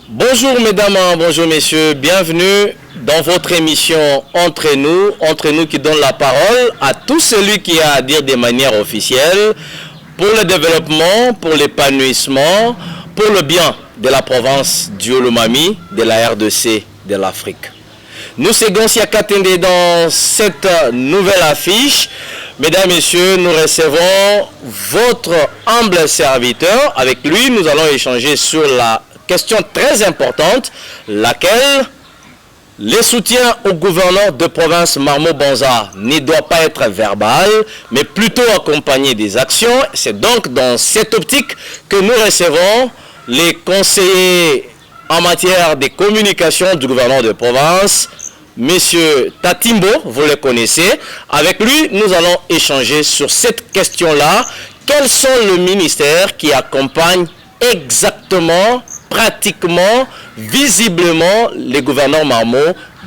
Bonjour mesdames, bonjour messieurs, bienvenue dans votre émission Entre nous qui donne la parole à tout celui qui a à dire de manière officielle pour le développement, pour l'épanouissement, pour le bien de la province du Olomami, de la RDC, de l'Afrique. Nous c'est Gansia Katende dans cette nouvelle affiche. Mesdames, Messieurs, nous recevons votre humble serviteur. Avec lui, nous allons échanger sur la question très importante, laquelle le soutien au gouverneur de province Marmo Banza ne doit pas être verbal, mais plutôt accompagné des actions. C'est donc dans cette optique que nous recevons les conseillers en matière de communication du gouverneur de province, Monsieur Tatimbo, vous le connaissez. Avec lui, nous allons échanger sur cette question-là. Quels sont les ministères qui accompagnent exactement, pratiquement, visiblement les gouverneurs Marmo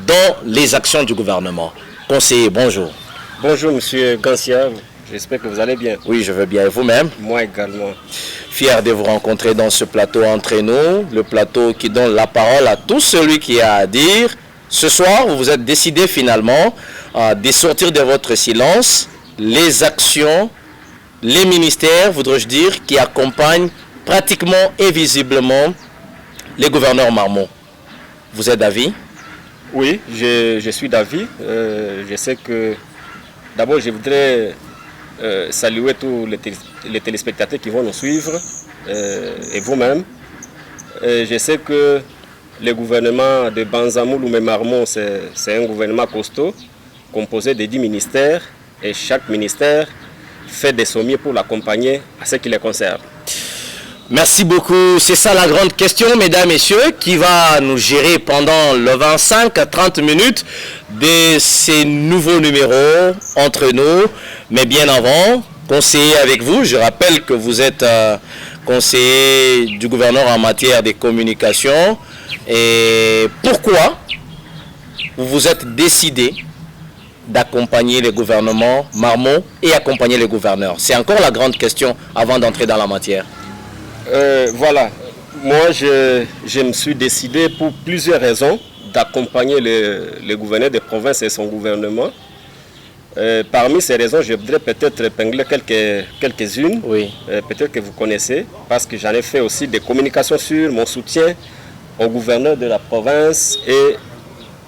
dans les actions du gouvernement? Conseiller, bonjour. Bonjour Monsieur Gansia, j'espère que vous allez bien. Oui, je vais bien. Et vous-même? Moi également. Fier de vous rencontrer dans ce plateau Entre nous, le plateau qui donne la parole à tout celui qui a à dire. Ce soir, vous vous êtes décidé finalement de sortir de votre silence les actions, les ministères, voudrais-je dire, qui accompagnent pratiquement et visiblement les gouverneurs Marmo. Vous êtes d'avis? Oui, je suis d'avis. Je sais que d'abord je voudrais saluer tous les téléspectateurs qui vont nous suivre et vous-même. Je sais que le gouvernement de Banzamoulou et Marmo, c'est un gouvernement costaud, composé de 10 ministères, et chaque ministère fait des sommiers pour l'accompagner à ce qui les concerne. Merci beaucoup. C'est ça la grande question, mesdames, messieurs, qui va nous gérer pendant le 25 à 30 minutes de ces nouveaux numéros Entre nous. Mais bien avant, conseiller avec vous, je rappelle que vous êtes conseiller du gouverneur en matière de communication. Et pourquoi vous vous êtes décidé d'accompagner les gouvernements Marmo et accompagner les gouverneurs? C'est encore la grande question avant d'entrer dans la matière. Voilà, moi je me suis décidé pour plusieurs raisons d'accompagner le gouverneur de province et son gouvernement. Parmi ces raisons, je voudrais peut-être épingler quelques-unes, oui. Peut-être que vous connaissez, parce que j'en ai fait aussi des communications sur mon soutien au gouverneur de la province et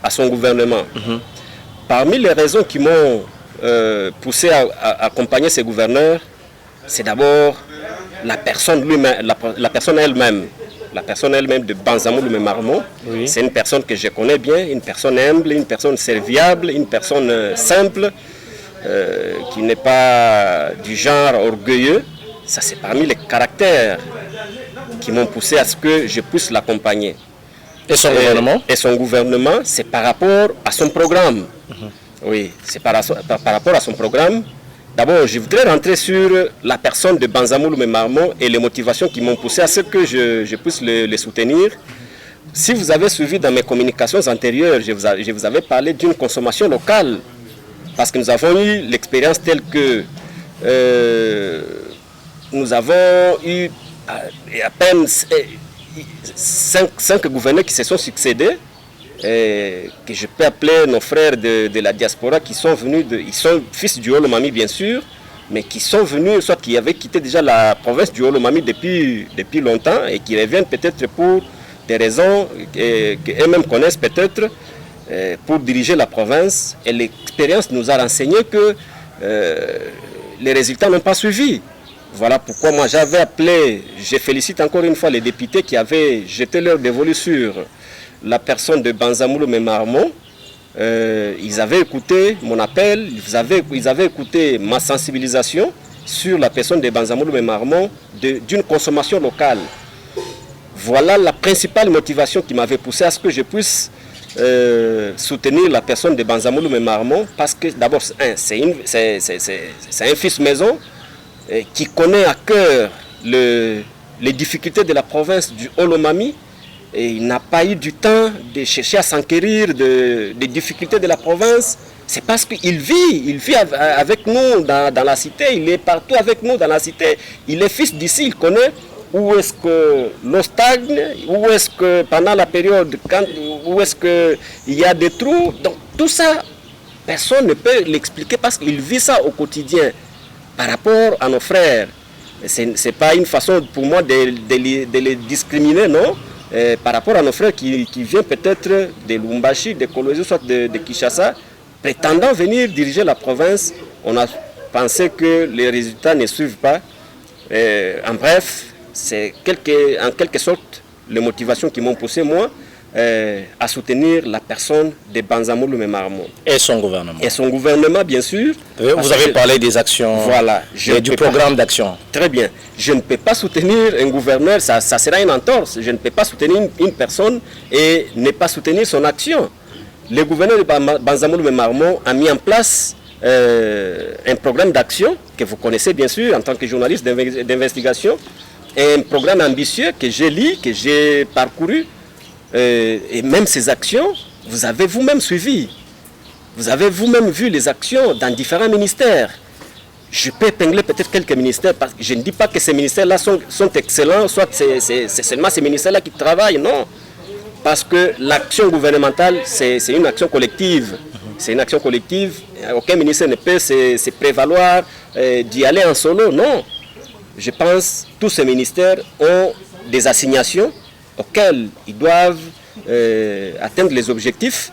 à son gouvernement. Parmi les raisons qui m'ont poussé à accompagner ces gouverneurs, c'est d'abord la personne elle-même. La personne elle-même de Banzamoulou et Marmo. Oui. C'est une personne que je connais bien, une personne humble, une personne serviable, une personne simple, qui n'est pas du genre orgueilleux. Ça, c'est parmi les caractères qui m'ont poussé à ce que je puisse l'accompagner. Et son gouvernement? Et son gouvernement, c'est par rapport à son programme. Oui, c'est par rapport à son programme. D'abord, je voudrais rentrer sur la personne de Banzamoulou et Marmo et les motivations qui m'ont poussé à ce que je puisse les soutenir. Si vous avez suivi dans mes communications antérieures, je vous avais parlé d'une consommation locale. Parce que nous avons eu l'expérience telle que nous avons eu à peine 5 gouverneurs qui se sont succédés, que je peux appeler nos frères de la diaspora qui sont venus, ils sont fils du Olomami bien sûr, mais qui sont venus, soit qui avaient quitté déjà la province du Olomami depuis longtemps et qui reviennent peut-être pour des raisons qu'eux-mêmes connaissent peut-être, pour diriger la province. Et l'expérience nous a renseigné que les résultats n'ont pas suivi. Voilà pourquoi moi j'avais appelé, je félicite encore une fois les députés qui avaient jeté leur dévolu sur la personne de Banzamoulou et Marmo. Ils avaient écouté mon appel, ils avaient écouté ma sensibilisation sur la personne de Banzamoulou et Marmo d'une consommation locale. Voilà la principale motivation qui m'avait poussé à ce que je puisse soutenir la personne de Banzamoulou et Marmo, parce que d'abord c'est un fils maison qui connaît à cœur les difficultés de la province du Olomami, et il n'a pas eu du temps de chercher à s'enquérir des difficultés de la province. C'est parce qu'il vit avec nous dans la cité, il est partout avec nous dans la cité, il est fils d'ici, il connaît où est-ce que l'eau stagne, où est-ce que pendant la période, où est-ce qu'il y a des trous. Donc tout ça, personne ne peut l'expliquer parce qu'il vit ça au quotidien. Par rapport à nos frères, ce n'est pas une façon pour moi de les discriminer, non. Par rapport à nos frères qui viennent peut-être de Lubumbashi, de Kolwezi, soit de Kinshasa, prétendant venir diriger la province, on a pensé que les résultats ne suivent pas. En bref, c'est en quelque sorte les motivations qui m'ont poussé, moi, à soutenir la personne de Banzamou Marmon. Et son gouvernement. Et son gouvernement, bien sûr. Vous avez parlé des actions, voilà, et du programme d'action. Très bien. Je ne peux pas soutenir un gouverneur, ça sera une entorse. Je ne peux pas soutenir une personne et ne pas soutenir son action. Le gouverneur de Banzamou Marmon a mis en place un programme d'action que vous connaissez bien sûr en tant que journaliste d'investigation. Un programme ambitieux que j'ai lu, que j'ai parcouru. Et même ces actions, vous avez vous-même suivi. Vous avez vous-même vu les actions dans différents ministères. Je peux épingler peut-être quelques ministères, parce que je ne dis pas que ces ministères-là sont excellents, soit c'est seulement ces ministères-là qui travaillent, non. Parce que l'action gouvernementale, c'est une action collective. C'est une action collective. Aucun ministère ne peut se prévaloir d'y aller en solo, non. Je pense que tous ces ministères ont des assignations auxquels ils doivent atteindre les objectifs.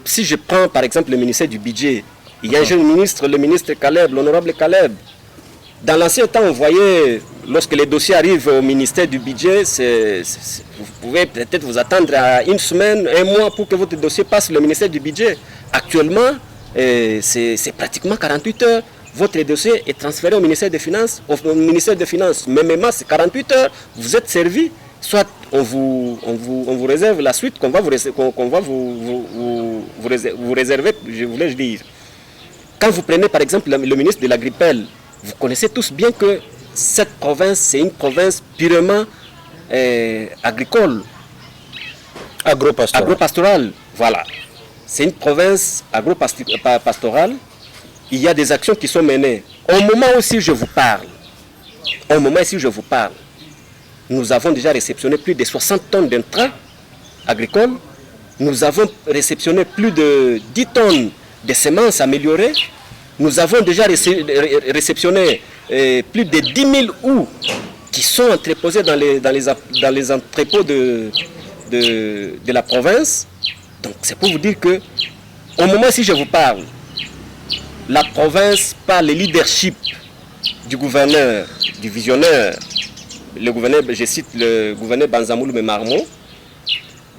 Si je prends par exemple le ministère du budget, il y a un jeune ministre, le ministre Caleb, l'honorable Caleb. Dans l'ancien temps, on voyait, lorsque les dossiers arrivent au ministère du budget, vous pouvez peut-être vous attendre à une semaine, un mois pour que votre dossier passe le ministère du budget. Actuellement, c'est pratiquement 48 heures. Votre dossier est transféré au ministère des Finances. Au ministère des Finances, même c'est 48 heures, vous êtes servi. Soit on vous réserve la suite qu'on va vous réserver, je voulais dire. Quand vous prenez par exemple le ministre de l'Agripel, vous connaissez tous bien que cette province, c'est une province purement agricole. Agro-pastorale. Voilà. C'est une province agro-pastorale. Il y a des actions qui sont menées. Au moment où je vous parle, nous avons déjà réceptionné plus de 60 tonnes d'intrants agricoles. Nous avons réceptionné plus de 10 tonnes de semences améliorées. Nous avons déjà réceptionné plus de 10 000 houes qui sont entreposées dans les entrepôts de la province. Donc c'est pour vous dire que au moment où je vous parle, la province, par le leadership du gouverneur, du visionnaire, le gouverneur, je cite le gouverneur Banzamou Marmon.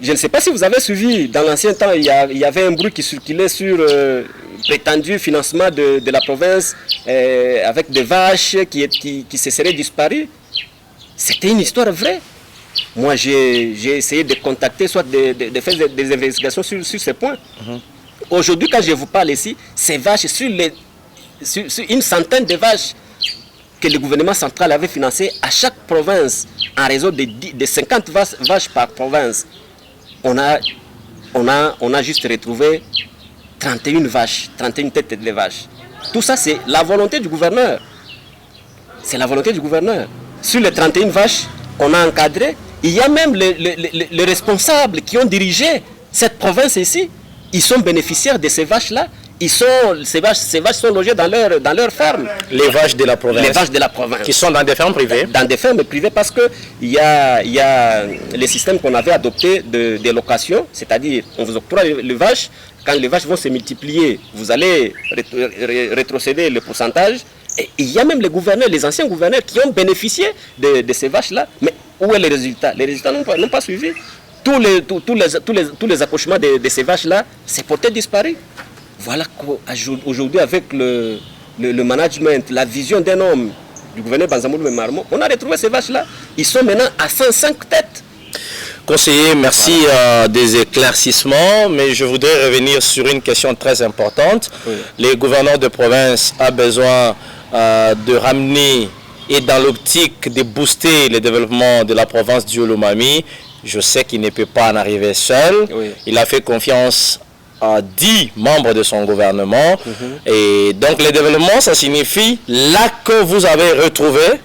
Je ne sais pas si vous avez suivi, dans l'ancien temps, il y avait un bruit qui circulait sur prétendu financement de la province avec des vaches qui se seraient disparues. C'était une histoire vraie. Moi, j'ai essayé de contacter, soit de faire des investigations sur ces points. Aujourd'hui, quand je vous parle ici, ces vaches, sur une centaine de vaches que le gouvernement central avait financées à chaque province, en réseau de 50 vaches par province, on a juste retrouvé 31 vaches, 31 têtes de vaches. Tout ça, c'est la volonté du gouverneur. C'est la volonté du gouverneur. Sur les 31 vaches qu'on a encadrées, il y a même les responsables qui ont dirigé cette province ici. Ils sont bénéficiaires de ces vaches-là. Ces vaches sont logées dans leur ferme. Les vaches de la province. Les vaches de la province. Qui sont dans des fermes privées. Dans des fermes privées parce qu'il y a les systèmes qu'on avait adoptés de location, c'est-à-dire on vous octroie les vaches. Quand les vaches vont se multiplier, vous allez rétrocéder le pourcentage. Et il y a même les gouverneurs, les anciens gouverneurs qui ont bénéficié de ces vaches-là. Mais où est le résultat? Les résultats n'ont pas suivi. Tous les accouchements de ces vaches-là, c'est porté disparu. Voilà qu'aujourd'hui, avec le management, la vision d'un homme, du gouverneur Banzamou Marmon, on a retrouvé ces vaches-là. Ils sont maintenant à 105 têtes. Conseiller, merci des éclaircissements, mais je voudrais revenir sur une question très importante. Oui. Les gouverneurs de province ont besoin de ramener et dans l'optique de booster le développement de la province du Lomami. Je sais qu'il ne peut pas en arriver seul. Oui. Il a fait confiance à 10 membres de son gouvernement. Et donc le développement, ça signifie là que vous avez retrouvé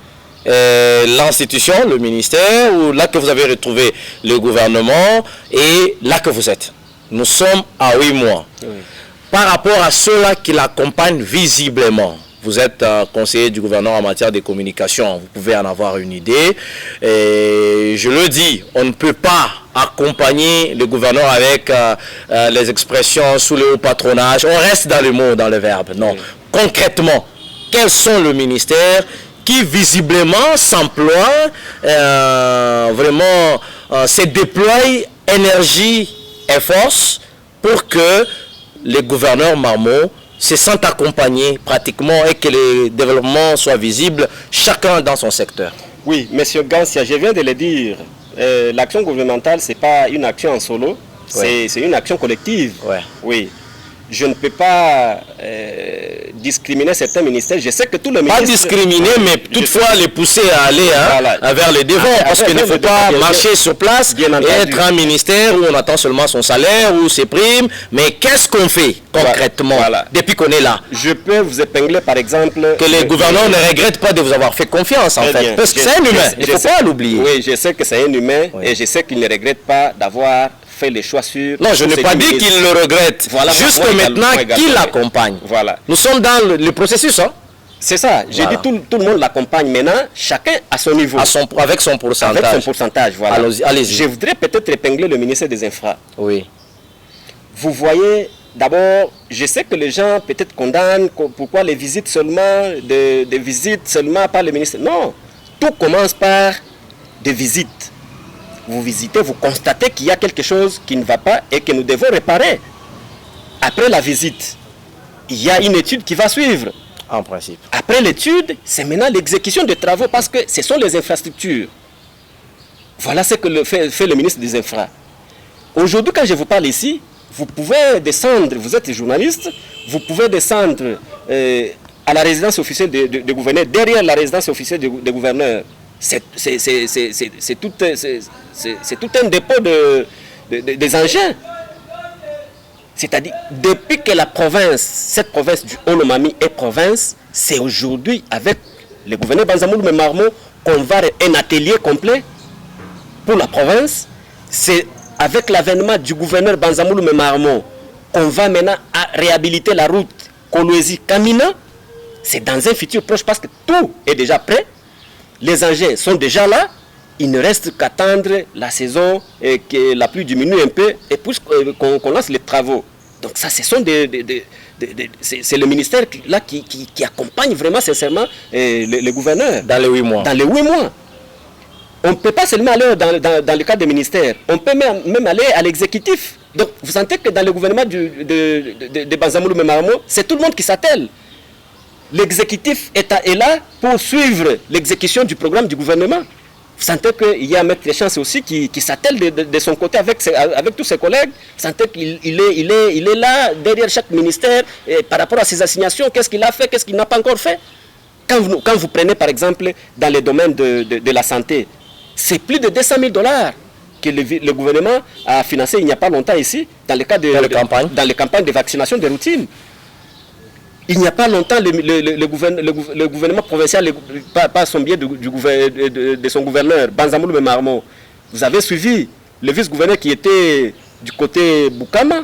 l'institution, le ministère, ou là que vous avez retrouvé le gouvernement, et là que vous êtes. Nous sommes à 8 mois. Oui. Par rapport à ceux-là qui l'accompagnent visiblement, vous êtes conseiller du gouvernement en matière de communication, vous pouvez en avoir une idée. Et je le dis, on ne peut pas accompagner le gouvernement avec les expressions sous le haut patronage. On reste dans le mot, dans le verbe. Non. Oui. Concrètement, quels sont les ministères qui visiblement s'emploient, vraiment se déploient énergie et force pour que les gouverneurs marmots se sentent accompagnés pratiquement et que le développement soit visible, chacun dans son secteur. Oui, M. Gansia, je viens de le dire, l'action gouvernementale, ce n'est pas une action en solo, ouais. C'est une action collective. Ouais. Oui. Je ne peux pas discriminer certains ministères. Je sais que tout le ministre... Pas discriminer, mais toutefois les pousser à aller voilà. Vers les devants. Parce qu'il ne faut pas marcher sur place et être un ministère où on attend seulement son salaire ou ses primes. Mais qu'est-ce qu'on fait concrètement depuis qu'on est là? Je peux vous épingler par exemple... Que les gouverneurs ne regrettent pas de vous avoir fait confiance en fait. Parce que c'est un humain, il ne faut pas l'oublier. Oui, je sais que c'est un humain et je sais qu'il ne regrette pas d'avoir fait les choix sur... Non, je n'ai pas dit qu'il le regrette. Voilà, juste maintenant qu'il l'accompagne. Voilà. Nous sommes dans le processus. Hein? C'est ça. J'ai dit tout le monde l'accompagne. Maintenant, chacun à son niveau. Avec son pourcentage. Avec son pourcentage, voilà. Allez-y. Je voudrais peut-être épingler le ministère des Infra. Oui. Vous voyez, d'abord, je sais que les gens peut-être condamnent pourquoi les visites seulement, des visites seulement par le ministère. Non, tout commence par des visites. Vous visitez, vous constatez qu'il y a quelque chose qui ne va pas et que nous devons réparer. Après la visite, il y a une étude qui va suivre. En principe. Après l'étude, c'est maintenant l'exécution des travaux parce que ce sont les infrastructures. Voilà ce que fait le ministre des Infra. Aujourd'hui, quand je vous parle ici, vous pouvez descendre, vous êtes journaliste, vous pouvez descendre à la résidence officielle du gouverneur, derrière la résidence officielle du gouverneur. C'est tout un dépôt des engins. C'est-à-dire, depuis que la province, cette province du Haut-Lomami est province, c'est aujourd'hui avec le gouverneur Banzamoulou Marmo qu'on va un atelier complet pour la province. C'est avec l'avènement du gouverneur Banzamoulou Marmo qu'on va maintenant réhabiliter la route Kolwezi-Kamina. C'est dans un futur proche parce que tout est déjà prêt. Les engins sont déjà là, il ne reste qu'attendre la saison et que la pluie diminue un peu et qu'on lance les travaux. Donc ça, ce sont c'est le ministère là qui accompagne vraiment sincèrement le gouverneur. Dans les 8 mois. Dans les 8 mois. On ne peut pas seulement aller dans le cadre des ministères, on peut même aller à l'exécutif. Donc vous sentez que dans le gouvernement de Banzamoulou Marmo, c'est tout le monde qui s'attelle. L'exécutif est là pour suivre l'exécution du programme du gouvernement. Vous sentez qu'il y a Maître Chance aussi qui s'attelle de son côté avec tous ses collègues. Vous sentez qu'il est là derrière chaque ministère et par rapport à ses assignations, qu'est-ce qu'il a fait, qu'est-ce qu'il n'a pas encore fait. Quand vous prenez par exemple dans le domaine de la santé, c'est plus de 200 000 $ que le gouvernement a financé il n'y a pas longtemps ici, dans le cadre dans les campagnes de vaccination de routine. Il n'y a pas longtemps, le gouvernement provincial, par son biais de son gouverneur, Banzamoulou Marmo, vous avez suivi le vice-gouverneur qui était du côté Boukama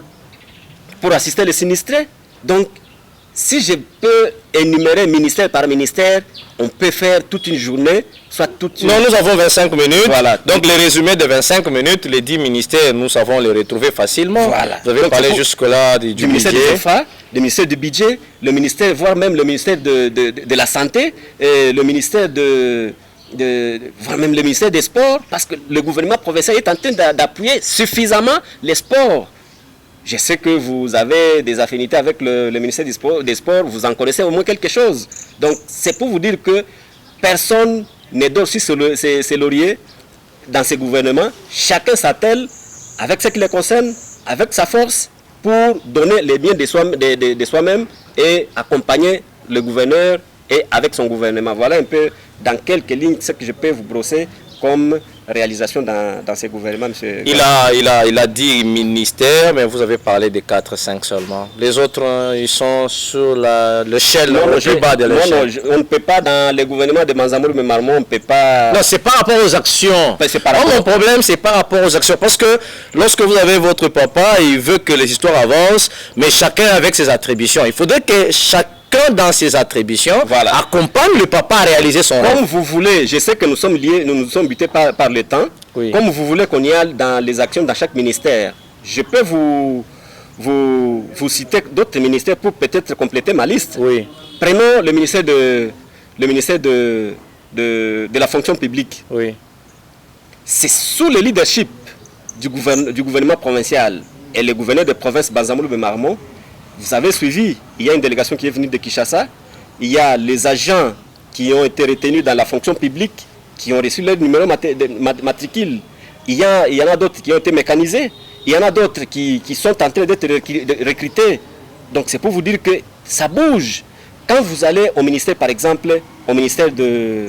pour assister les sinistrés. Donc, si je peux énumérer ministère par ministère, on peut faire toute une journée, soit toute une... Non, nous avons 25 minutes. Voilà. Donc, les résumés de 25 minutes, les 10 ministères, nous savons les retrouver facilement. Voilà. Vous avez parlé jusque-là du ministère budget. Des FA, le ministère du budget, le ministère, voire même le ministère de la santé, et le ministère voire même le ministère des sports, parce que le gouvernement provincial est en train d'appuyer suffisamment les sports. Je sais que vous avez des affinités avec le ministère des Sports, vous en connaissez au moins quelque chose. Donc, c'est pour vous dire que personne ne dort sur ses lauriers dans ces gouvernements. Chacun s'attelle avec ce qui le concerne, avec sa force, pour donner les biens de soi-même et accompagner le gouverneur et avec son gouvernement. Voilà un peu dans quelques lignes ce que je peux vous brosser comme réalisation dans ces gouvernements, monsieur? Il a dit ministère, mais vous avez parlé des 4-5 seulement. Les autres, ils sont sur l'échelle, le plus bas de l'échelle. Non, on ne peut pas, dans les gouvernements de Banzamoul Marmot, on ne peut pas... Non, c'est par rapport aux actions. Mon problème, c'est par rapport aux actions. Parce que lorsque vous avez votre papa, il veut que les histoires avancent, mais chacun avec ses attributions. Il faudrait que chacun dans ses attributions accompagne le papa à réaliser son rôle. Comme vous voulez, je sais que nous sommes liés, nous sommes butés par le temps. Oui. Comme vous voulez qu'on y aille dans les actions dans chaque ministère, je peux vous citer d'autres ministères pour peut-être compléter ma liste. Oui. Prenons le ministère de la fonction publique. Oui. C'est sous le leadership du gouvernement provincial et le gouverneur de province Banzamoul Marmot. Vous avez suivi, il y a une délégation qui est venue de Kinshasa, il y a les agents qui ont été retenus dans la fonction publique, qui ont reçu leur numéro matricule. Il y en a d'autres qui ont été mécanisés, il y en a d'autres qui sont en train d'être recrutés. Donc c'est pour vous dire que ça bouge. Quand vous allez au ministère, par exemple, au ministère de...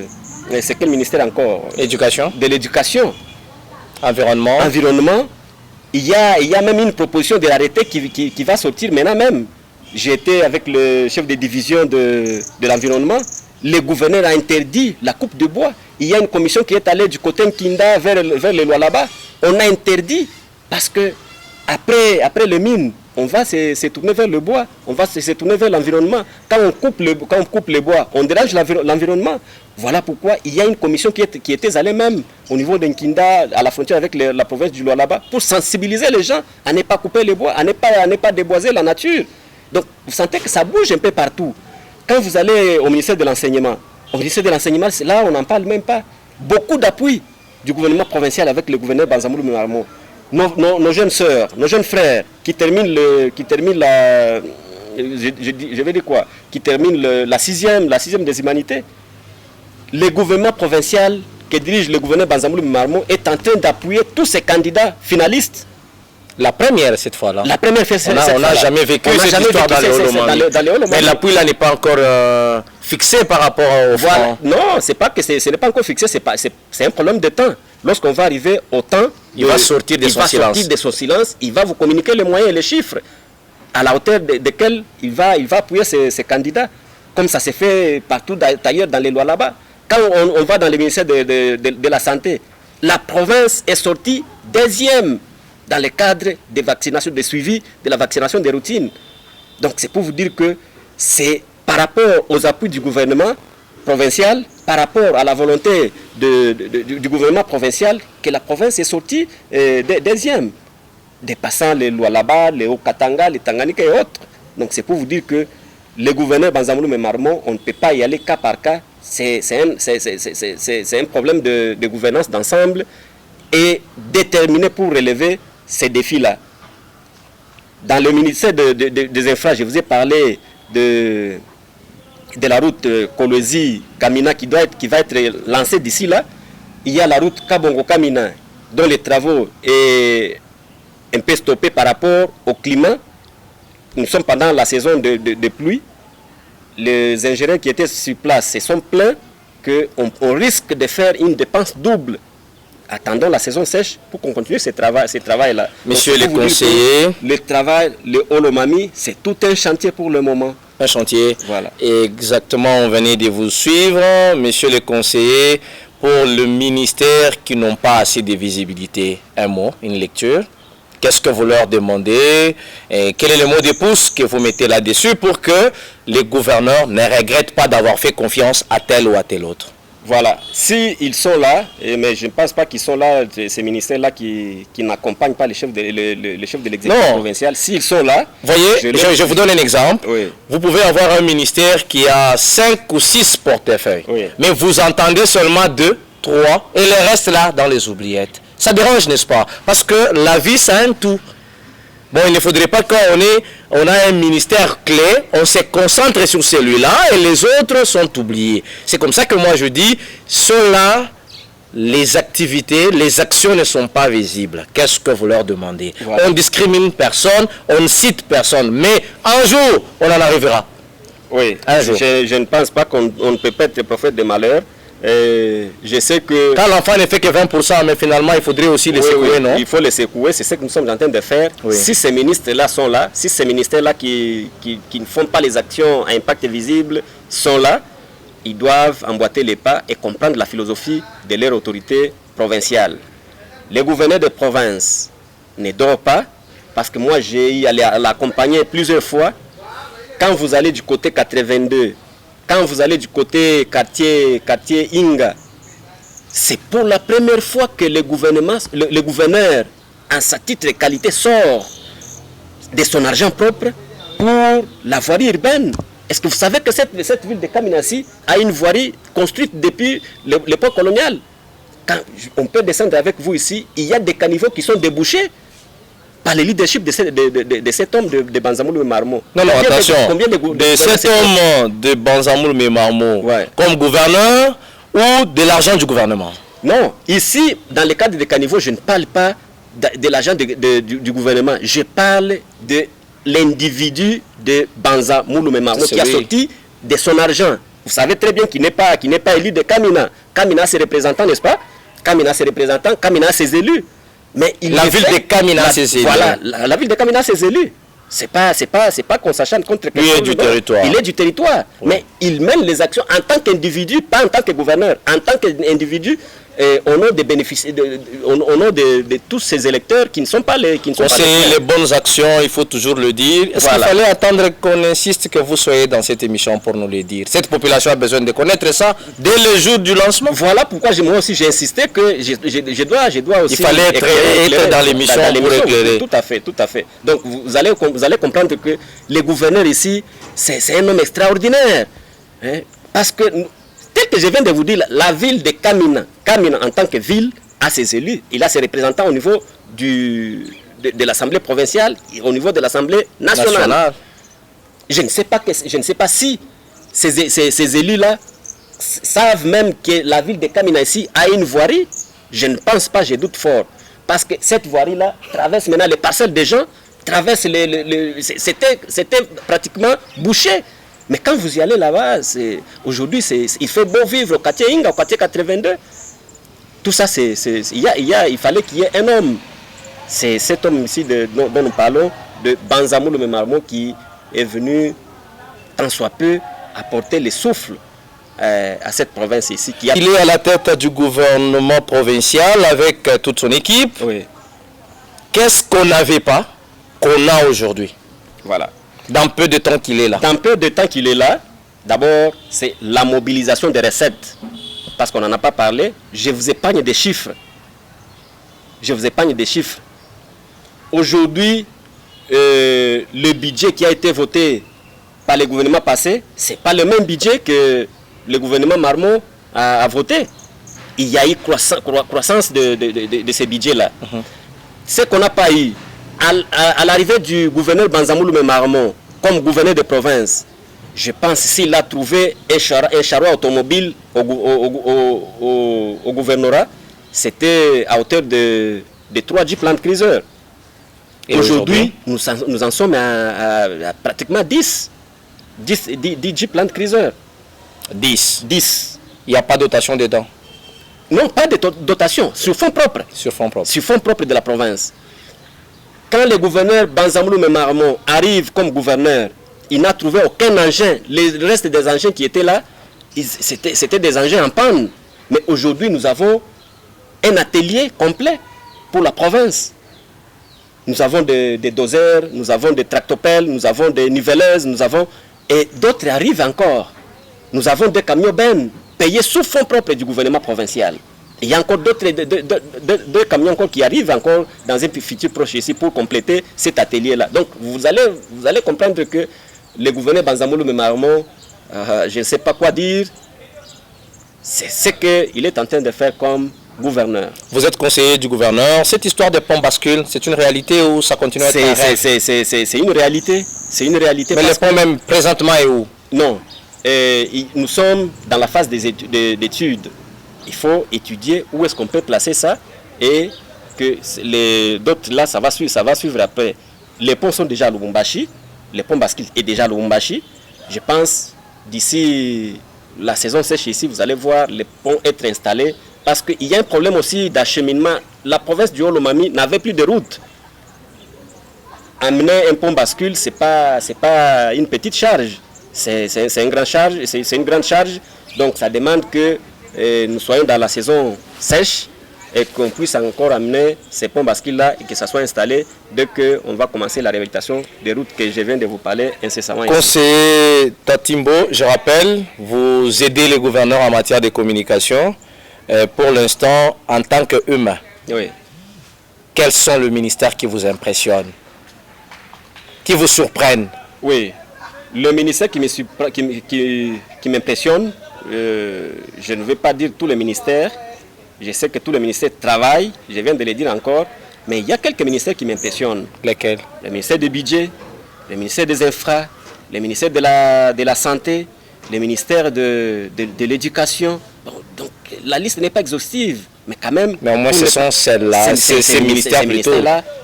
C'est quel ministère encore? Éducation. De l'éducation. Environnement. Il y a même une proposition de l'arrêté qui va sortir maintenant même. J'ai été avec le chef de division de l'environnement. Le gouverneur a interdit la coupe de bois. Il y a une commission qui est allée du côté Nkinda vers les lois là-bas. On a interdit parce que après les mines, on va se tourner vers le bois, on va se tourner vers l'environnement. Quand on coupe le bois, on dérange l'environnement. Voilà pourquoi il y a une commission qui était allée même au niveau d'Nkinda, à la frontière avec la province du Lualaba, pour sensibiliser les gens à ne pas couper le bois, à ne pas déboiser la nature. Donc vous sentez que ça bouge un peu partout. Quand vous allez au ministère de l'enseignement, là on n'en parle même pas. Beaucoup d'appui du gouvernement provincial avec le gouverneur Banzamoul Marmot. Nos jeunes sœurs, nos jeunes frères qui terminent la sixième des humanités. Le gouvernement provincial que dirige le gouverneur Banzamoul Marmot est en train d'appuyer tous ces candidats finalistes. La première cette fois-là. La première fois. On n'a jamais vécu cette histoire dans le Holomami. Mais l'appui là n'est pas encore fixé par rapport au franc. Non, ce n'est pas encore fixé, c'est un problème de temps. Lorsqu'on va arriver au temps, il va sortir de son silence, il va vous communiquer les moyens et les chiffres à la hauteur desquels il va appuyer ces candidats. Comme ça s'est fait partout d'ailleurs dans les lois là-bas. Quand on va dans le ministère de la Santé, la province est sortie deuxième dans le cadre des vaccinations, des suivis de la vaccination des routines. Donc c'est pour vous dire que c'est par rapport aux appuis du gouvernement provincial, par rapport à la volonté du gouvernement provincial, que la province est sortie deuxième, dépassant les Lualaba, les Haut-Katanga, les Tanganyika et autres. Donc c'est pour vous dire que le gouverneur Banzamoul Marmot, on ne peut pas y aller cas par cas. C'est un problème de gouvernance d'ensemble et déterminé pour relever ces défis-là. Dans le ministère des Infra, je vous ai parlé de la route Kolwezi-Kamina qui va être lancée d'ici là. Il y a la route Kabongo-Kamina dont les travaux sont un peu stoppés par rapport au climat. Nous sommes pendant la saison de pluie. Les ingénieurs qui étaient sur place se sont plaints qu'on risque de faire une dépense double. Attendons la saison sèche pour qu'on continue ce travail-là. Monsieur les conseillers, le Holomami, c'est tout un chantier pour le moment. Un chantier. Voilà. Exactement, on venait de vous suivre. Monsieur les conseillers, pour le ministère qui n'ont pas assez de visibilité, un mot, une lecture. Qu'est-ce que vous leur demandez et quel est le mot de pouce que vous mettez là-dessus pour que les gouverneurs ne regrettent pas d'avoir fait confiance à tel ou à tel autre? Voilà, s'ils sont là, mais je ne pense pas qu'ils sont là, ces ministères-là qui n'accompagnent pas les chefs de l'exécutif provincial, s'ils sont là... Voyez, je vous donne un exemple. Oui. Vous pouvez avoir un ministère qui a 5 ou 6 portefeuilles, oui, mais vous entendez seulement 2, 3, et le reste là dans les oubliettes. Ça dérange, n'est-ce pas? Parce que la vie, c'est un tout. Bon, il ne faudrait pas qu'on on a un ministère clé, on se concentre sur celui-là et les autres sont oubliés. C'est comme ça que moi je dis, ceux-là, les activités, les actions ne sont pas visibles. Qu'est-ce que vous leur demandez? Voilà. On discrimine personne, on ne cite personne, mais un jour, on en arrivera. Oui, je ne pense pas qu'on ne peut pas être prophète de malheur. Je sais que... Quand l'enfant ne fait que 20%, mais finalement, il faudrait aussi les secouer, non? Il faut les secouer, c'est ce que nous sommes en train de faire. Oui. Si ces ministres-là sont là, si ces ministères-là qui ne font pas les actions à impact visible sont là, ils doivent emboîter les pas et comprendre la philosophie de leur autorité provinciale. Les gouverneurs de province ne dorment pas, parce que moi j'ai eu à l'accompagner plusieurs fois. Quand vous allez du côté 82, quand vous allez du côté quartier Inga, c'est pour la première fois que le gouverneur, en sa titre et qualité, sort de son argent propre pour la voirie urbaine. Est-ce que vous savez que cette ville de Kaminasi a une voirie construite depuis l'époque coloniale? Quand on peut descendre avec vous ici, il y a des caniveaux qui sont débouchés par le leadership de cet homme de Banzamoul Marmo. Non, attention, de cet homme de Banzamoul Marmo, ouais, comme gouverneur ou de l'argent du gouvernement? Non, ici, dans le cadre des caniveaux, je ne parle pas de l'argent du gouvernement, je parle de l'individu de Banzamoul Marmo qui a sorti de son argent. Vous savez très bien qu'il n'est pas élu de Kamina. Kamina a ses représentants, n'est-ce pas? Kamina a ses représentants, Kamina a ses élus. Mais la ville de Kamina a ses élus. Voilà, la ville de Kamina a ses élus. C'est pas qu'on s'acharne contre quelqu'un. Il est du territoire. Il est du territoire. Oui. Mais il mène les actions en tant qu'individu, pas en tant que gouverneur. En tant qu'individu, au nom de tous ces électeurs qui ne sont pas les... les bonnes actions, il faut toujours le dire. Est-ce qu'il fallait attendre qu'on insiste que vous soyez dans cette émission pour nous le dire? Cette population a besoin de connaître ça dès le jour du lancement. Voilà pourquoi moi aussi j'ai insisté que je dois aussi... Il fallait être dans l'émission pour éclairer. Tout à fait. Donc vous allez comprendre que les gouverneurs ici, c'est un homme extraordinaire. Hein? Parce que... Tel que je viens de vous dire, la ville de Kamina en tant que ville a ses élus, il a ses représentants au niveau de l'Assemblée provinciale et au niveau de l'Assemblée nationale. Je ne sais pas si ces élus-là savent même que la ville de Kamina ici a une voirie. Je ne pense pas, je doute fort. Parce que cette voirie-là traverse maintenant les parcelles des gens, c'était pratiquement bouché. Mais quand vous y allez là-bas, aujourd'hui, il fait beau vivre au quartier Inga, au quartier 82. Tout ça, il fallait qu'il y ait un homme. C'est cet homme ici dont nous parlons, de Banzamoul Marmo, qui est venu, tant soit peu, apporter le souffle à cette province ici. Il est à la tête du gouvernement provincial avec toute son équipe. Oui. Qu'est-ce qu'on n'avait pas, qu'on a aujourd'hui? Voilà. Dans peu de temps qu'il est là. Dans peu de temps qu'il est là, d'abord, c'est la mobilisation des recettes. Parce qu'on n'en a pas parlé. Je vous épargne des chiffres. Aujourd'hui, le budget qui a été voté par le gouvernement passé, ce n'est pas le même budget que le gouvernement Marmo a voté. Il y a eu croissance de ces budgets-là. Ce qu'on n'a pas eu, à l'arrivée du gouverneur Banzamoul Marmo comme gouverneur de province, je pense s'il a trouvé un charroi automobile au gouvernorat, c'était à hauteur de 3 Jeep Land Cruiser. Et aujourd'hui, nous en sommes à pratiquement 10 Jeep Land Cruiser. 10. Il n'y a pas de dotation dedans? Non, pas de dotation, sur fonds propres. Sur fonds propres de la province. Quand le gouverneur Banzamoul Marmo arrive comme gouverneur, il n'a trouvé aucun engin. Le reste des engins qui étaient là, c'était des engins en panne. Mais aujourd'hui, nous avons un atelier complet pour la province. Nous avons des doseurs, nous avons des tractopelles, nous avons des niveleuses, et d'autres arrivent encore. Nous avons des camions bennes payés sous fonds propres du gouvernement provincial. Il y a encore deux camions encore qui arrivent encore dans un futur proche ici pour compléter cet atelier-là. Donc vous allez comprendre que le gouverneur Banzamoul Marmo, je ne sais pas quoi dire, c'est ce qu'il est en train de faire comme gouverneur. Vous êtes conseiller du gouverneur. Cette histoire de pont bascule, c'est une réalité ou ça continue à être un rêve? C'est une réalité. C'est une réalité. Mais le pont même présentement est où? Non. Nous sommes dans la phase d'études. Il faut étudier où est-ce qu'on peut placer ça et que d'autres là, ça va suivre après. Les ponts sont déjà à Lubumbashi. Le pont bascule est déjà à Lubumbashi. Je pense d'ici la saison sèche ici, vous allez voir les ponts être installés. Parce qu'il y a un problème aussi d'acheminement. La province du Haut-Lomami n'avait plus de route. Amener un pont bascule, c'est pas une petite charge. C'est une grande charge. Donc ça demande que nous soyons dans la saison sèche et qu'on puisse encore amener ces ponts bascules-là et que ça soit installé dès qu'on va commencer la réhabilitation des routes que je viens de vous parler incessamment. Conseiller Tatimbo, je rappelle, vous aidez les gouverneurs en matière de communication. Pour l'instant, en tant qu'humain, oui. Quels sont les ministères qui vous impressionnent, qui vous surprennent? Oui, le ministère qui m'impressionne, je ne vais pas dire tous les ministères. Je sais que tous les ministères travaillent, je viens de le dire encore, mais il y a quelques ministères qui m'impressionnent. Lesquels? Le ministère du budget, le ministère des infras, le ministère de la santé, le ministère de l'éducation. Donc la liste n'est pas exhaustive, mais quand même... Mais au moins ce sont celles-là, ces ministères plutôt.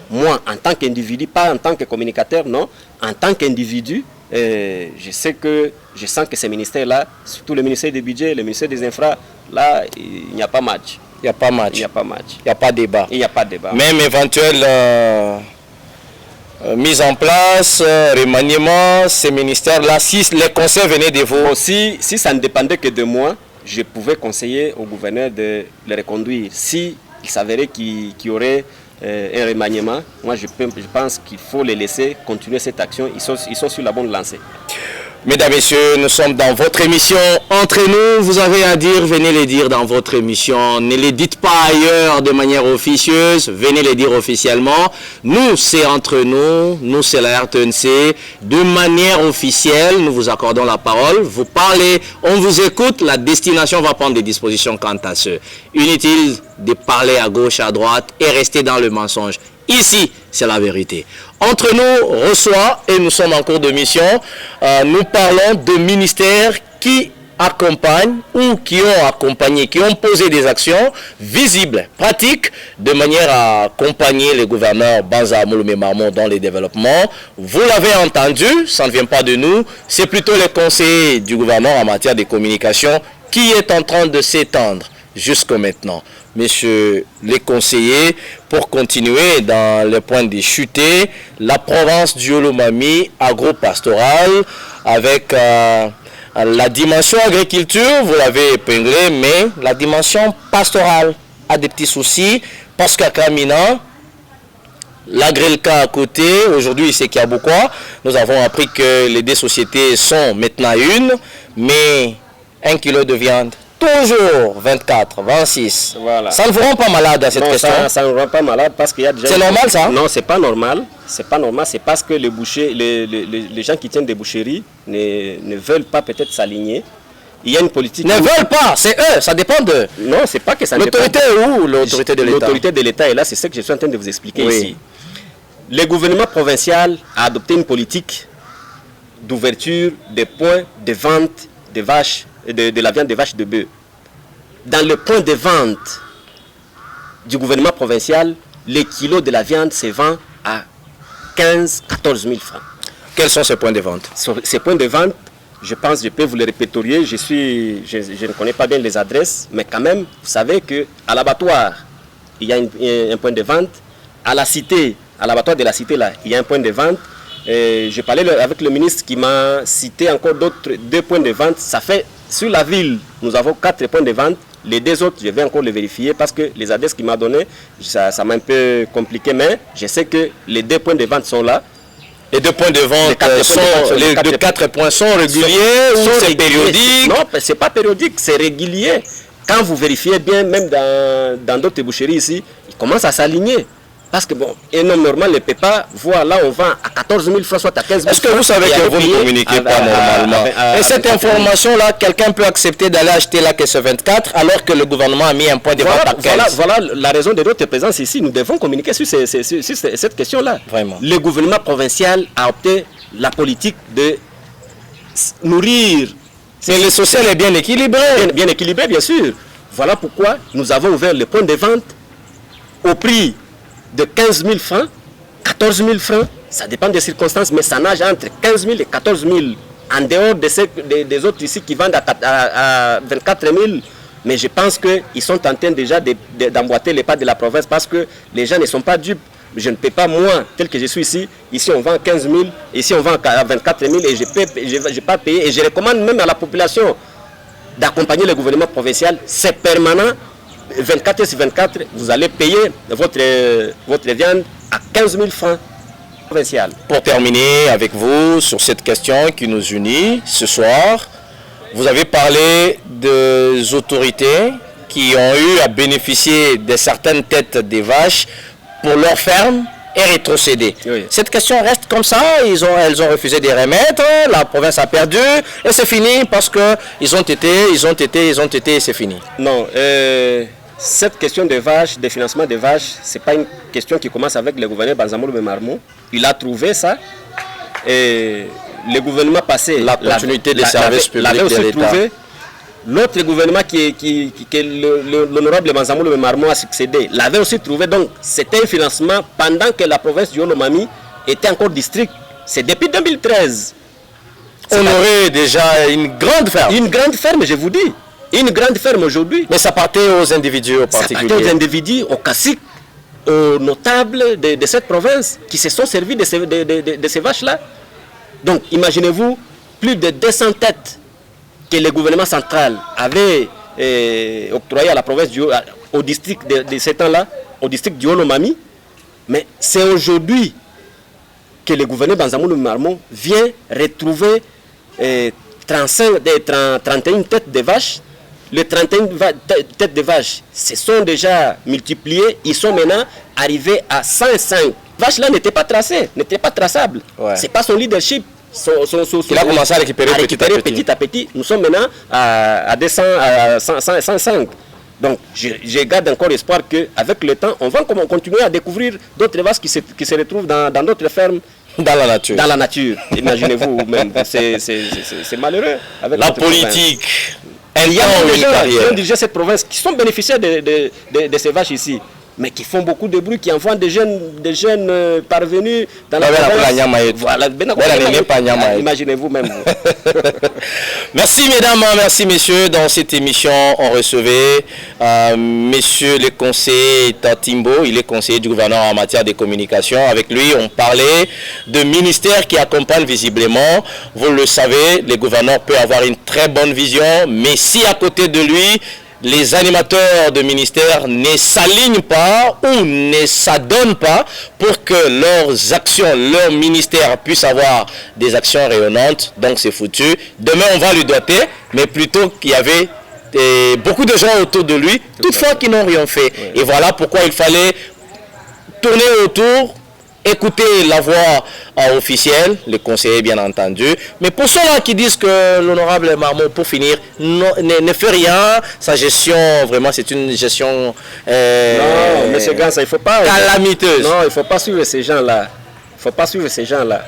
Moi, en tant qu'individu, pas en tant que communicateur, non, en tant qu'individu, je sens que ces ministères-là, surtout le ministère du budget, le ministère des infras, là, il n'y a pas match. Il n'y a pas match. Il n'y a pas match. Il n'y a pas débat. Il n'y a pas débat. Même éventuelle mise en place, remaniement, ces ministères-là, si les conseils venaient de vous... Aussi, si ça ne dépendait que de moi, je pouvais conseiller au gouverneur de les reconduire. Si il s'avérait qu'il y aurait un remaniement, moi je pense qu'il faut les laisser continuer cette action. Ils sont sur la bonne lancée. Mesdames, Messieurs, nous sommes dans votre émission Entre nous. Vous avez à dire, venez les dire dans votre émission. Ne les dites pas ailleurs de manière officieuse, venez les dire officiellement. Nous, c'est Entre nous c'est la RTNC. De manière officielle, nous vous accordons la parole. Vous parlez, on vous écoute, la destination va prendre des dispositions quant à ce. Inutile de parler à gauche, à droite et rester dans le mensonge. Ici, c'est la vérité. Entre nous reçoit, et nous sommes en cours de mission, nous parlons de ministères qui accompagnent ou qui ont accompagné, qui ont posé des actions visibles, pratiques, de manière à accompagner les gouverneurs Banza, Mouloumé, Marmont dans les développements. Vous l'avez entendu, ça ne vient pas de nous, c'est plutôt les conseillers du gouverneur en matière de communication qui est en train de s'étendre jusqu'à maintenant. Messieurs les conseillers, pour continuer dans les points de chuter, la province du Haut-Lomami agro-pastorale avec la dimension agriculture, vous l'avez épinglé, mais la dimension pastorale a des petits soucis parce qu'à Kamina, l'Agrelka à côté, aujourd'hui c'est Kiaboukoua, nous avons appris que les deux sociétés sont maintenant une, mais 1 kilo de viande. Toujours 24, 26. Voilà. Ça ne vous rend pas malade à cette question? Ça ne rend pas malade parce qu'il y a déjà... C'est normal ça? Non, c'est pas normal. C'est pas normal. C'est parce que les bouchers, les gens qui tiennent des boucheries ne veulent pas peut-être s'aligner. Il y a une politique... Ne veulent pas, c'est eux, ça dépend d'eux. Non, c'est pas que ça dépend. L'autorité est où? L'autorité de l'État? L'autorité de l'État est là, c'est ce que je suis en train de vous expliquer oui. ici. Le gouvernement provincial a adopté une politique d'ouverture des points de vente de vaches, de la viande de vache de bœuf. Dans le point de vente du gouvernement provincial, les kilos de la viande se vend à 15 000 14 000 francs. Quels sont ces points de vente? Ces points de vente, je pense, je peux vous les répertorier. Je ne connais pas bien les adresses, mais quand même, vous savez qu'à l'abattoir, il y a un point de vente. À la cité, à l'abattoir de la cité, là, il y a un point de vente. Je parlais avec le ministre qui m'a cité encore deux points de vente. Ça fait, sur la ville, nous avons 4 points de vente. Les 2 autres, je vais encore les vérifier parce que les adresses qu'il m'a données, ça m'a un peu compliqué, mais je sais que les 2 points de vente sont là. Les 2 points de vente les 4 points sont réguliers ou c'est périodique? Non, ce n'est pas périodique, c'est régulier. Quand vous vérifiez bien, même dans d'autres boucheries ici, ils commencent à s'aligner. Parce que bon, et normalement, ne peut pas voir là, on vend à 14 000 francs, soit à 15 000 francs. Est-ce que vous savez que vous ne communiquez pas normalement? Et cette information-là, quelqu'un peut accepter d'aller acheter la caisse 24 alors que le gouvernement a mis un point de vente à 15. Voilà la raison de notre présence ici. Nous devons communiquer sur cette question-là. Vraiment. Le gouvernement provincial a opté la politique de nourrir. Mais le social est bien équilibré. Bien équilibré, bien sûr. Voilà pourquoi nous avons ouvert le point de vente au prix de 15 000 francs, 14 000 francs, ça dépend des circonstances, mais ça nage entre 15 000 et 14 000 en dehors des autres ici qui vendent à 24 000. Mais je pense qu'ils sont en train déjà d'emboîter les pas de la province parce que les gens ne sont pas dupes. Je ne paie pas, moi, tel que je suis ici on vend 15 000, ici on vend à 24 000 et je n'ai pas payé. Et je recommande même à la population d'accompagner le gouvernement provincial. C'est permanent, 24 sur 24, vous allez payer votre viande à 15 000 francs provincial. Pour terminer avec vous sur cette question qui nous unit ce soir, vous avez parlé des autorités qui ont eu à bénéficier de certaines têtes des vaches pour leur ferme et rétrocéder. Oui. Cette question reste comme ça, elles ont refusé de remettre, la province a perdu et c'est fini parce que ils ont été et c'est fini. Non, cette question des vaches, des financements des vaches, ce n'est pas une question qui commence avec le gouverneur Banzamolo Marmot. Il a trouvé ça et le gouvernement passé, la continuité des services publics de l'État. L'autre gouvernement que l'honorable Banzamolo Marmot a succédé l'avait aussi trouvé. Donc c'était un financement pendant que la province du Olomami était encore district. C'est depuis 2013. On aurait déjà une grande ferme. Une grande ferme, je vous dis. Une grande ferme aujourd'hui. Mais ça partait aux individus au particulier. Ça partait aux individus, aux caciques, aux notables de cette province qui se sont servis de ces vaches-là. Donc imaginez-vous, plus de 200 têtes que le gouvernement central avait octroyées à la province au district de ces temps-là, au district du Olomami. Mais c'est aujourd'hui que le gouverneur Banzamolo Marmot vient retrouver 31 têtes de vaches. Les 31 têtes de vaches se sont déjà multipliées. Ils sont maintenant arrivés à 105. Vaches là n'étaient pas tracées, n'étaient pas traçables. Ouais. Ce n'est pas son leadership. Il a commencé à récupérer petit à petit. Nous sommes maintenant à 105. Donc je garde encore espoir qu'avec le temps, on va continuer à découvrir d'autres vaches qui se retrouvent dans d'autres fermes. Dans la nature. Dans la nature. Imaginez-vous même. C'est malheureux. Avec la politique. Il y a des gens qui ont dirigé cette province qui sont bénéficiaires de ces vaches ici, mais qui font beaucoup de bruit, qui envoient des jeunes parvenus dans la province. Voilà, imaginez-vous même. Merci mesdames, merci messieurs. Dans cette émission, on recevait monsieur le conseiller Tatimbo, il est conseiller du gouverneur en matière de communication. Avec lui, on parlait de ministères qui accompagnent visiblement. Vous le savez, le gouverneur peut avoir une très bonne vision, mais si à côté de lui, les animateurs de ministères ne s'alignent pas ou ne s'adonnent pas pour que leurs actions, leurs ministères puissent avoir des actions rayonnantes, donc c'est foutu. Demain, on va lui doter, mais plutôt qu'il y avait beaucoup de gens autour de lui, toutefois qui n'ont rien fait. Oui. Et voilà pourquoi il fallait tourner autour, écouter la voix officielle, le conseiller bien entendu. Mais pour ceux-là qui disent que l'honorable Marmot, pour finir, ne fait rien, sa gestion, vraiment, c'est une gestion non, monsieur Gans, il faut pas calamiteuse. Non, il ne faut pas suivre ces gens-là. Il ne faut pas suivre ces gens-là.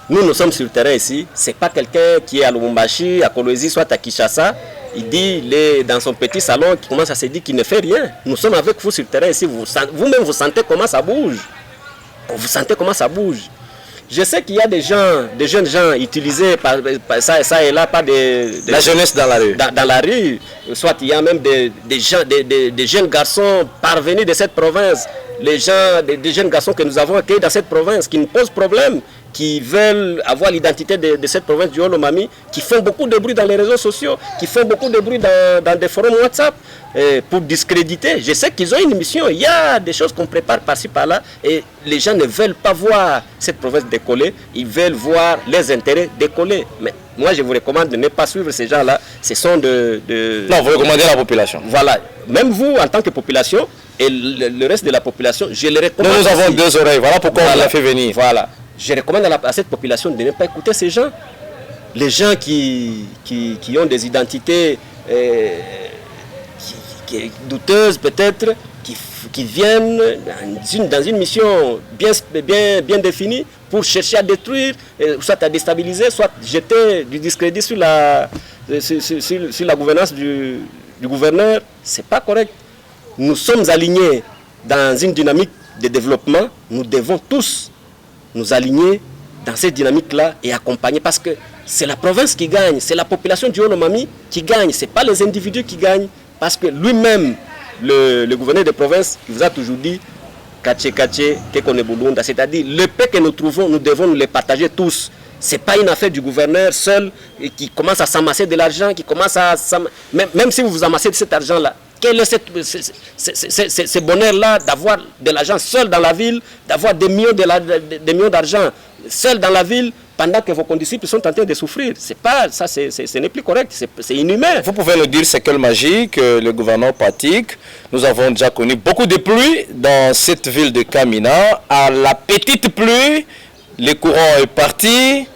Nous sommes sur le terrain ici. Ce n'est pas quelqu'un qui est à Lubumbashi, à Kolwezi, soit à Kinshasa. Il dit, il est dans son petit salon, qui commence à se dire qu'il ne fait rien. Nous sommes avec vous sur le terrain ici. Vous-même, vous sentez comment ça bouge. Vous sentez comment ça bouge. Je sais qu'il y a des jeunes gens utilisés par ça et là par la jeunesse dans la rue. Dans la rue. Soit il y a même des jeunes garçons parvenus de cette province. Des jeunes garçons que nous avons accueillis dans cette province qui nous posent problème, qui veulent avoir l'identité de cette province du Olomami, qui font beaucoup de bruit dans les réseaux sociaux, qui font beaucoup de bruit dans des forums WhatsApp pour discréditer. Je sais qu'ils ont une mission, il y a des choses qu'on prépare par-ci par-là et les gens ne veulent pas voir cette province décoller, ils veulent voir les intérêts décoller. Mais moi je vous recommande de ne pas suivre ces gens-là, ce sont Non, vous recommandez à la population. Voilà, même vous en tant que population et le reste de la population, je les recommande. Nous avons deux oreilles, voilà pourquoi on l'a fait venir. Voilà. Je recommande à cette population de ne pas écouter ces gens. Les gens qui ont des identités douteuses peut-être, qui viennent dans une mission bien définie pour chercher à détruire, soit à déstabiliser, soit jeter du discrédit sur la gouvernance du gouverneur. Ce n'est pas correct. Nous sommes alignés dans une dynamique de développement. Nous devons tous nous aligner dans cette dynamique-là et accompagner parce que c'est la province qui gagne, c'est la population du Haut-Lomami qui gagne, ce n'est pas les individus qui gagnent, parce que lui-même, le gouverneur de province, il vous a toujours dit, c'est-à-dire le paix que nous trouvons, nous devons nous les partager tous. Ce n'est pas une affaire du gouverneur seul qui commence à s'amasser de l'argent, qui commence à... Même si vous vous amassez de cet argent-là, quel est ce bonheur-là d'avoir de l'argent seul dans la ville, d'avoir des millions d'argent seul dans la ville, pendant que vos condisciples sont en train de souffrir? C'est pas, ça, ce n'est plus correct, c'est inhumain. Vous pouvez nous dire c'est quelle magie que le gouverneur pratique? Nous avons déjà connu beaucoup de pluie dans cette ville de Kamina. À la petite pluie, le courant est parti.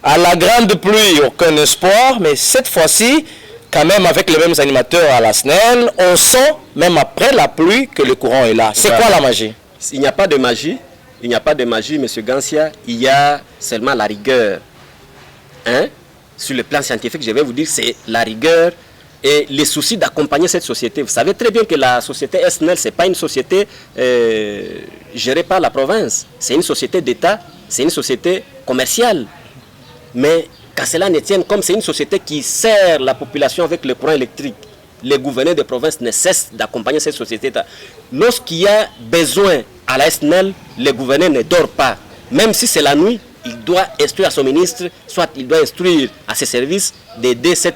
À la grande pluie, aucun espoir. Mais cette fois-ci, quand même avec les mêmes animateurs à la SNEL, on sent, même après la pluie, que le courant est là. C'est quoi la magie? Il n'y a pas de magie. Il n'y a pas de magie, M. Gansia. Il y a seulement la rigueur. Hein? Sur le plan scientifique, je vais vous dire, c'est la rigueur et les soucis d'accompagner cette société. Vous savez très bien que la société SNEL, ce n'est pas une société gérée par la province. C'est une société d'État, c'est une société commerciale. Mais qu'à cela ne tienne, comme c'est une société qui sert la population avec le courant électrique, les gouverneurs de province ne cessent d'accompagner cette société. Lorsqu'il y a besoin à la SNEL, le gouverneur ne dort pas. Même si c'est la nuit, il doit instruire à son ministre, soit il doit instruire à ses services d'aider cette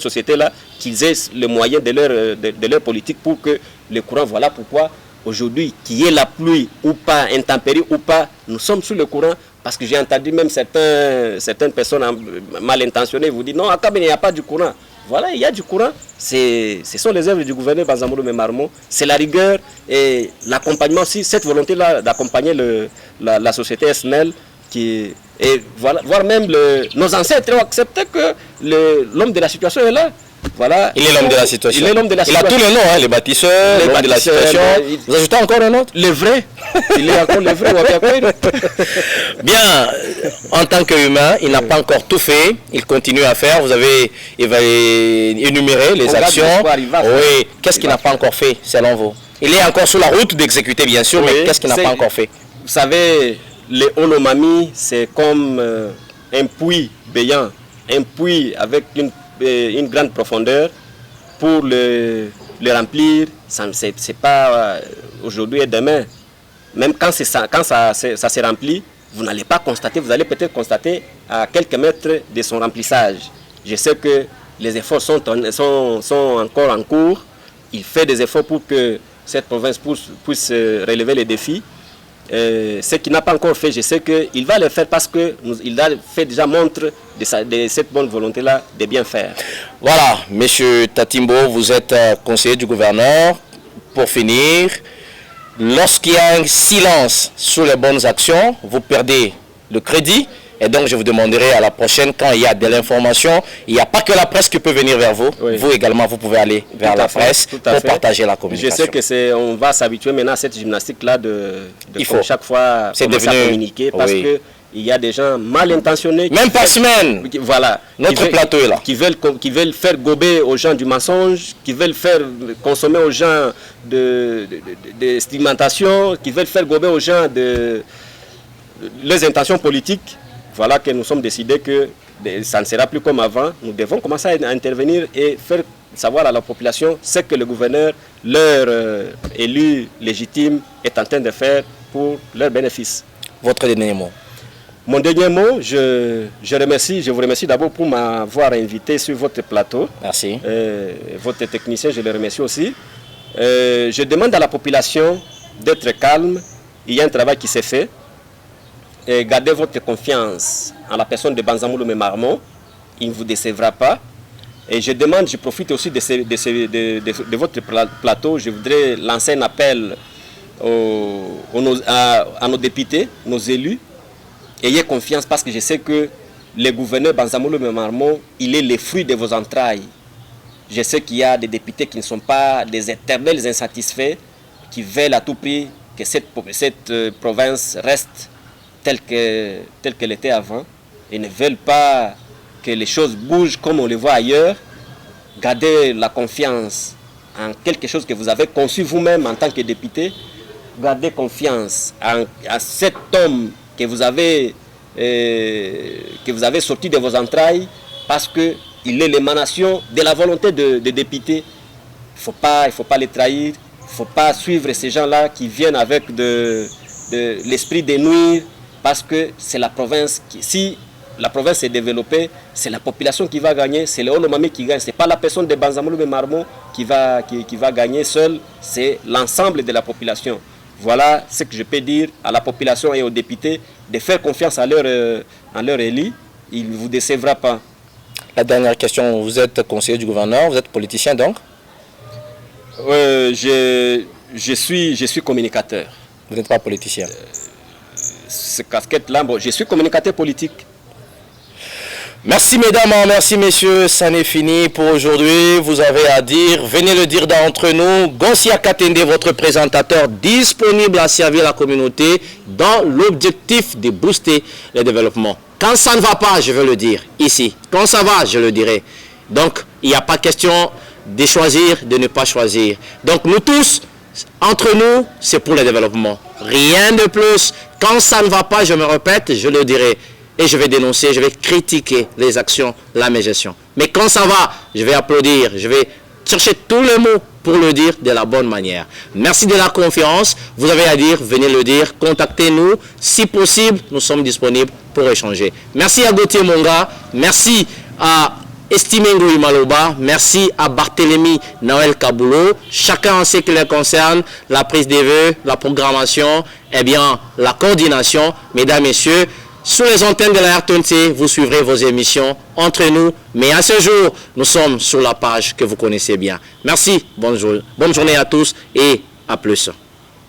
société-là, qu'ils aient le moyen de leur politique pour que le courant, voilà pourquoi aujourd'hui, qu'il y ait la pluie ou pas, intempérie ou pas, nous sommes sous le courant. Parce que j'ai entendu même certaines personnes mal intentionnées vous dire non, à Kabine, il n'y a pas du courant. Voilà, il y a du courant. Ce sont les œuvres du gouverneur Banzamolo Memarmo. C'est la rigueur et l'accompagnement aussi, cette volonté-là d'accompagner la société SNEL. Et voilà, voire même nos ancêtres ont accepté que l'homme de la situation est là. Voilà. Il est l'homme de la situation. Il est l'homme de la situation. Il a tous les noms, hein, les bâtisseurs, l'homme de la situation. Vous ajoutez encore un autre? Le vrai. Il est encore le vrai. Bien, en tant qu'humain, il n'a pas encore tout fait. Il continue à faire. Vous avez énuméré les actions. Oui. Qu'est-ce qu'il n'a pas encore fait, selon vous? Il est encore sur la route d'exécuter, bien sûr, mais qu'est-ce qu'il n'a pas encore fait? Vous savez, le Haut-Lomami, c'est comme un puits béant. Un puits avec une grande profondeur. Pour le remplir, c'est pas aujourd'hui et demain. Même quand ça se remplit, vous n'allez pas constater, vous allez peut-être constater à quelques mètres de son remplissage. Je sais que les efforts sont encore en cours. Il fait des efforts pour que cette province puisse relever les défis. Ce qu'il n'a pas encore fait, je sais qu'il va le faire parce qu'il a fait déjà montre de cette bonne volonté-là de bien faire. Voilà, Monsieur Tatimbo, vous êtes conseiller du gouverneur. Pour finir, lorsqu'il y a un silence sur les bonnes actions, vous perdez le crédit. Et donc, je vous demanderai à la prochaine, quand il y a de l'information, il n'y a pas que la presse qui peut venir vers vous. Oui. Vous également, vous pouvez aller vers la presse pour partager la communication. Je sais qu'on va s'habituer maintenant à cette gymnastique-là chaque fois commencer à communiquer parce que il y a des gens mal intentionnés. Même par semaine. Voilà. Notre plateau est là. Qui veulent faire gober aux gens du mensonge, qui veulent faire consommer aux gens de stigmatation, qui veulent faire gober aux gens de leurs intentions politiques. Voilà que nous sommes décidés que ça ne sera plus comme avant. Nous devons commencer à intervenir et faire savoir à la population ce que le gouverneur, leur élu légitime, est en train de faire pour leur bénéfice. Votre dernier mot? Mon dernier mot, je vous remercie d'abord pour m'avoir invité sur votre plateau. Merci. Votre technicien, je le remercie aussi. Je demande à la population d'être calme. Il y a un travail qui s'est fait. Et gardez votre confiance en la personne de Banzamolo Memarmo. Il ne vous décevra pas. Et je profite aussi de votre plateau. Je voudrais lancer un appel à nos députés, nos élus. Ayez confiance parce que je sais que le gouverneur Banzamolo Memarmo, il est le fruit de vos entrailles. Je sais qu'il y a des députés qui ne sont pas des éternels insatisfaits, qui veulent à tout prix que cette province reste telle qu'elle était avant et ne veulent pas que les choses bougent comme on les voit ailleurs. Gardez la confiance en quelque chose que vous avez conçu vous-même en tant que député. Gardez confiance en cet homme que vous avez que vous avez sorti de vos entrailles parce qu'il est l'émanation de la volonté de députés. Il ne faut pas les trahir, il ne faut pas suivre ces gens-là qui viennent avec de l'esprit de nuire parce que c'est la province qui... Si la province est développée, c'est la population qui va gagner, c'est le Olomami qui gagne. Ce n'est pas la personne de Banzamoulou et Marmot qui va gagner seule, c'est l'ensemble de la population. Voilà ce que je peux dire à la population et aux députés, de faire confiance à leur élu. Il ne vous décevra pas. La dernière question, vous êtes conseiller du gouverneur, vous êtes politicien donc? Je suis communicateur. Vous n'êtes pas politicien? Ce casquette-là, bon, je suis communicateur politique. Merci mesdames, merci messieurs, ça n'est fini pour aujourd'hui. Vous avez à dire, venez le dire d'entre nous. Gonsia Katende, votre présentateur, disponible à servir la communauté dans l'objectif de booster le développement. Quand ça ne va pas, je veux le dire ici. Quand ça va, je le dirai. Donc, il n'y a pas question de choisir, de ne pas choisir. Donc, nous tous, entre nous, c'est pour le développement. Rien de plus. Quand ça ne va pas, je me répète, je le dirai. Et je vais dénoncer, je vais critiquer les actions, la mégestion. Mais quand ça va, je vais applaudir, je vais chercher tous les mots pour le dire de la bonne manière. Merci de la confiance. Vous avez à dire, venez le dire. Contactez-nous. Si possible, nous sommes disponibles pour échanger. Merci à Gauthier Monga. Merci à Estimengo Imaloba. Merci à Barthélémy Noël Kaboulou. Chacun en ce qui les concerne, la prise des vœux, la programmation, eh bien, la coordination. Mesdames, Messieurs, sur les antennes de la RTNC, vous suivrez vos émissions entre nous. Mais à ce jour, nous sommes sur la page que vous connaissez bien. Merci, bonne journée à tous et à plus.